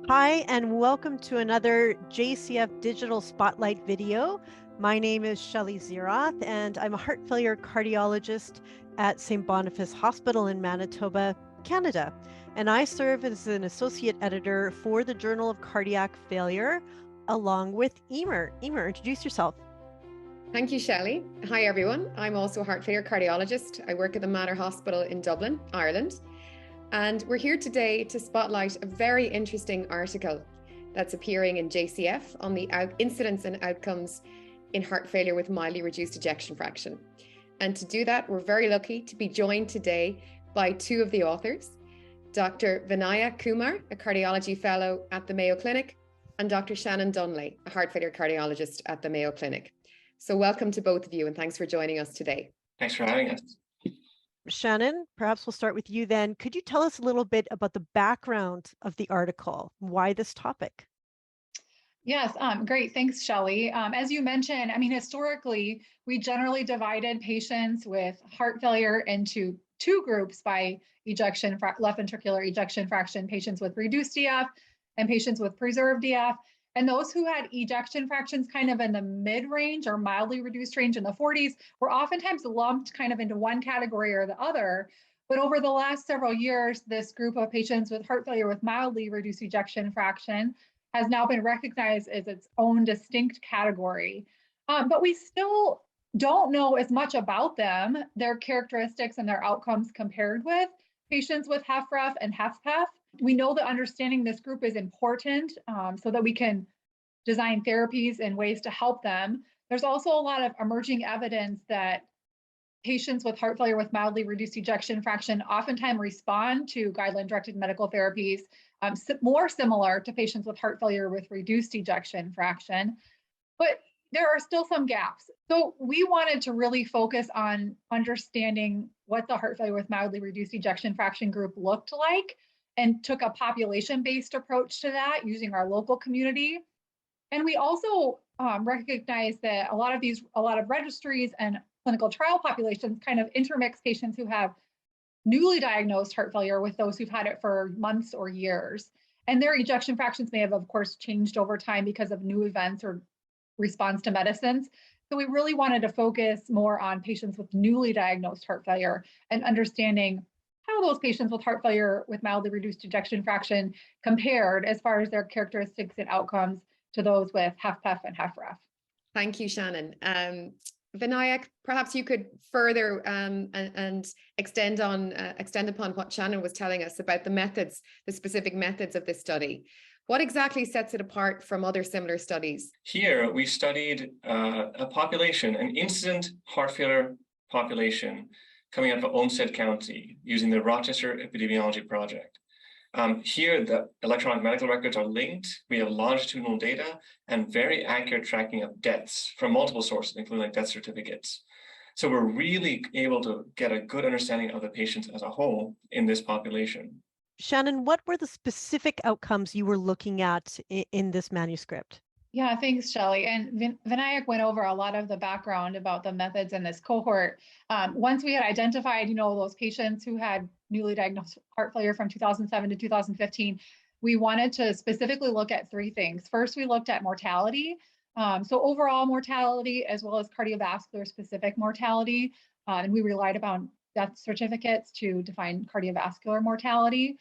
Hi, and welcome to another JCF Digital Spotlight video. My name is Shelley Zieroth, and I'm a heart failure cardiologist at St. Boniface Hospital in Manitoba, Canada. And I serve as an associate editor for the Journal of Cardiac Failure, along with Emer. Emer, introduce yourself. Thank you, Shelley. Hi, everyone. I'm also a heart failure cardiologist. I work at the Mayo Hospital in Dublin, Ireland. And we're here today to spotlight a very interesting article that's appearing in JCF on the incidence and outcomes in heart failure with mildly reduced ejection fraction. And to do that, we're very lucky to be joined today by two of the authors, Dr. Vinayak Kumar, a cardiology fellow at the Mayo Clinic, and Dr. Shannon Dunlay, a heart failure cardiologist at the Mayo Clinic. So welcome to both of you, and thanks for joining us today. Thanks for having us. Shannon, perhaps we'll start with you then. Could you tell us a little bit about the background of the article? Why this topic? Yes, great. Thanks, Shelley. As you mentioned, historically, we generally divided patients with heart failure into two groups by left ventricular ejection fraction, patients with reduced EF and patients with preserved EF. And those who had ejection fractions kind of in the mid-range or mildly reduced range in the 40s were oftentimes lumped kind of into one category or the other. But over the last several years, this group of patients with heart failure with mildly reduced ejection fraction has now been recognized as its own distinct category. But we still don't know as much about them, their characteristics and their outcomes compared with patients with HFrEF and HFpEF. We know that understanding this group is important so that we can design therapies and ways to help them. There's also a lot of emerging evidence that patients with heart failure with mildly reduced ejection fraction oftentimes respond to guideline-directed medical therapies more similar to patients with heart failure with reduced ejection fraction. But there are still some gaps. So we wanted to really focus on understanding what the heart failure with mildly reduced ejection fraction group looked like, and took a population-based approach to that using our local community. And we also recognize that a lot of registries and clinical trial populations kind of intermix patients who have newly diagnosed heart failure with those who've had it for months or years. And their ejection fractions may have, of course, changed over time because of new events or response to medicines. So we really wanted to focus more on patients with newly diagnosed heart failure and understanding how those patients with heart failure with mildly reduced ejection fraction compared as far as their characteristics and outcomes to those with HFpEF and HFrEF. Thank you, Shannon. Vinayak, perhaps you could further and extend upon what Shannon was telling us about the specific methods of this study. What exactly sets it apart from other similar studies? Here, we studied a population, an incident heart failure population coming out of Olmsted County using the Rochester Epidemiology Project. Here, the electronic medical records are linked. We have longitudinal data and very accurate tracking of deaths from multiple sources, including like death certificates. So we're really able to get a good understanding of the patients as a whole in this population. Shannon, what were the specific outcomes you were looking at in this manuscript? Yeah, thanks, Shelley. And Vinayak went over a lot of the background about the methods in this cohort. Once we had identified, those patients who had newly diagnosed heart failure from 2007 to 2015, we wanted to specifically look at three things. First, we looked at mortality. So overall mortality, as well as cardiovascular specific mortality. And we relied upon death certificates to define cardiovascular mortality.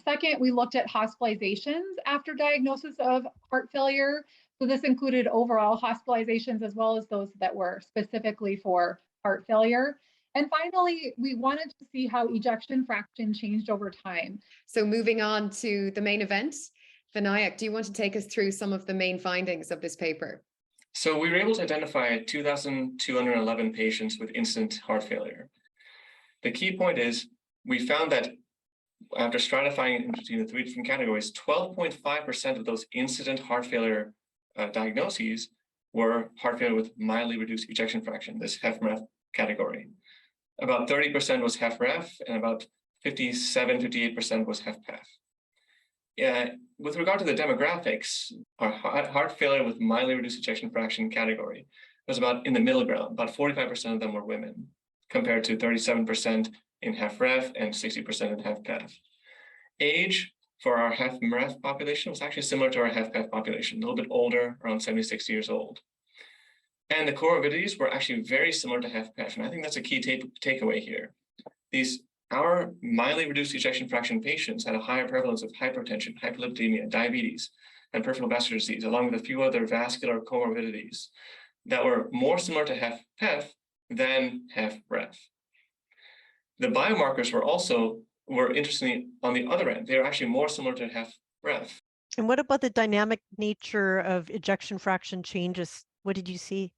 Second, we looked at hospitalizations after diagnosis of heart failure. So this included overall hospitalizations as well as those that were specifically for heart failure. And finally, we wanted to see how ejection fraction changed over time. So moving on to the main event, Vinayak, do you want to take us through some of the main findings of this paper? So we were able to identify 2,211 patients with incident heart failure. The key point is we found that after stratifying between the three different categories, 12.5% of those incident heart failure diagnoses were heart failure with mildly reduced ejection fraction, this HFmrEF category. About 30% was HFrEF, and about 58% was HFpEF. With regard to the demographics, our heart failure with mildly reduced ejection fraction category was about in the middle ground. About 45% of them were women, compared to 37% in HFrEF and 60% in HFpEF. Age for our HFmrEF population was actually similar to our HFpEF population, a little bit older, around 76 years old. And the comorbidities were actually very similar to HFpEF, and I think that's a key takeaway here. Our mildly reduced ejection fraction patients had a higher prevalence of hypertension, hyperlipidemia, diabetes, and peripheral vascular disease, along with a few other vascular comorbidities that were more similar to HFpEF than HFrEF. The biomarkers were interestingly on the other end. They were actually more similar to HFrEF. And what about the dynamic nature of ejection fraction changes? What did you see?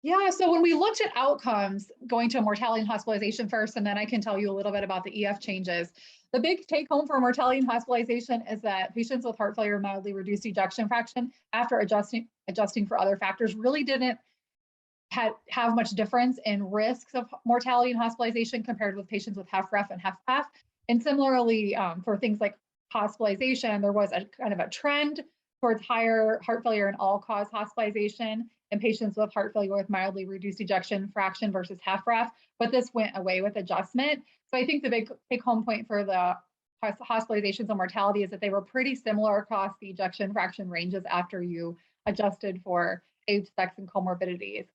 Yeah, so when we looked at outcomes, going to mortality and hospitalization first, and then I can tell you a little bit about the EF changes. The big take home for mortality and hospitalization is that patients with heart failure mildly reduced ejection fraction after adjusting for other factors really didn't have much difference in risks of mortality and hospitalization compared with patients with HFrEF and HFpEF. And similarly, for things like hospitalization, there was a kind of a trend towards higher heart failure and all-cause hospitalization in patients with heart failure with mildly reduced ejection fraction versus HFrEF, but this went away with adjustment. So I think the big take-home point for the hospitalizations and mortality is that they were pretty similar across the ejection fraction ranges after you adjusted for age, sex, and comorbidities.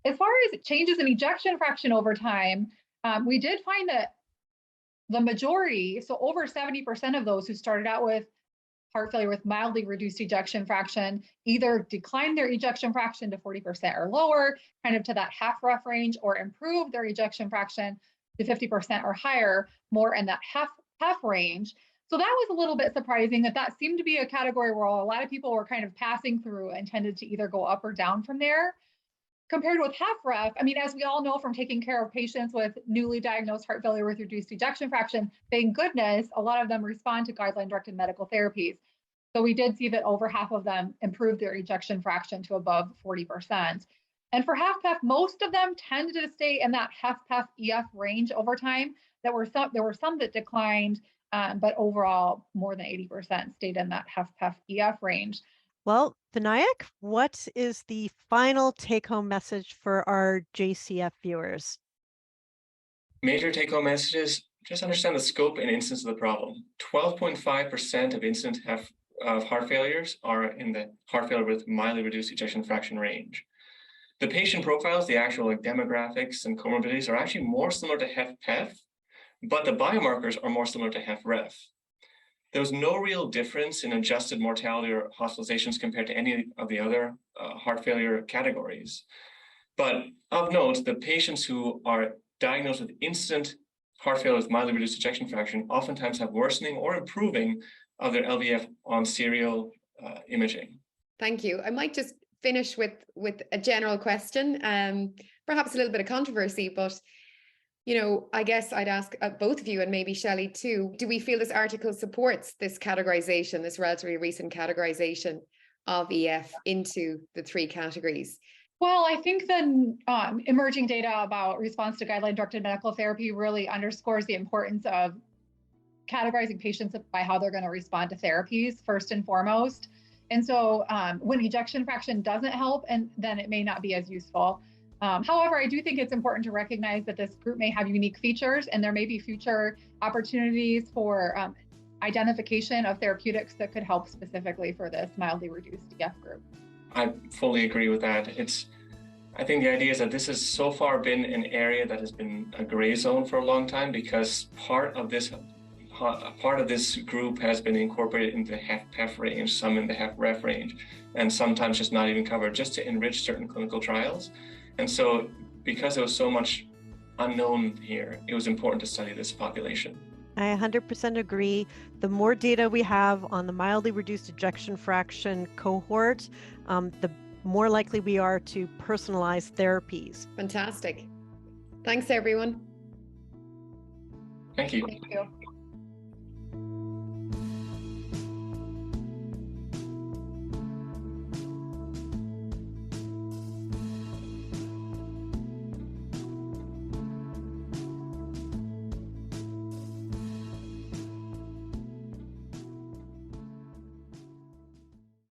As far as changes in ejection fraction over time, we did find that the majority, so over 70% of those who started out with heart failure with mildly reduced ejection fraction either declined their ejection fraction to 40% or lower, kind of to that HFrEF range, or improved their ejection fraction to 50% or higher, more in that HF range. So that was a little bit surprising that seemed to be a category where a lot of people were kind of passing through and tended to either go up or down from there. Compared with HFrEF, I mean, as we all know from taking care of patients with newly diagnosed heart failure with reduced ejection fraction, thank goodness, a lot of them respond to guideline-directed medical therapies. So we did see that over half of them improved their ejection fraction to above 40%. And for HFpEF, most of them tended to stay in that HFpEF EF range over time. There were some that declined, but overall, more than 80% stayed in that HFpEF EF range. Well, Vinayak, what is the final take-home message for our JCF viewers? Major take-home messages: just understand the scope and incidence of the problem. 12.5% of incident heart failures are in the heart failure with mildly reduced ejection fraction range. The patient profiles, the actual demographics and comorbidities, are actually more similar to HFpEF, but the biomarkers are more similar to HFrEF. There was no real difference in adjusted mortality or hospitalizations compared to any of the other heart failure categories. But of note, the patients who are diagnosed with incident heart failure with mildly reduced ejection fraction oftentimes have worsening or improving of their LVEF on serial imaging. Thank you. I might just finish with a general question, perhaps a little bit of controversy, but I guess I'd ask both of you, and maybe Shelley too, do we feel this article supports this categorization, this relatively recent categorization of EF into the three categories? Well, I think the emerging data about response to guideline-directed medical therapy really underscores the importance of categorizing patients by how they're going to respond to therapies first and foremost. And so when ejection fraction doesn't help, and then it may not be as useful. However, I do think it's important to recognize that this group may have unique features, and there may be future opportunities for identification of therapeutics that could help specifically for this mildly reduced EF group. I fully agree with that. I think the idea is that this has so far been an area that has been a gray zone for a long time, because part of this group has been incorporated into the HFpEF range, some in the HFrEF range, and sometimes just not even covered, just to enrich certain clinical trials. And so because there was so much unknown here, it was important to study this population. I 100% agree. The more data we have on the mildly reduced ejection fraction cohort, the more likely we are to personalize therapies. Fantastic. Thanks, everyone. Thank you. Thank you.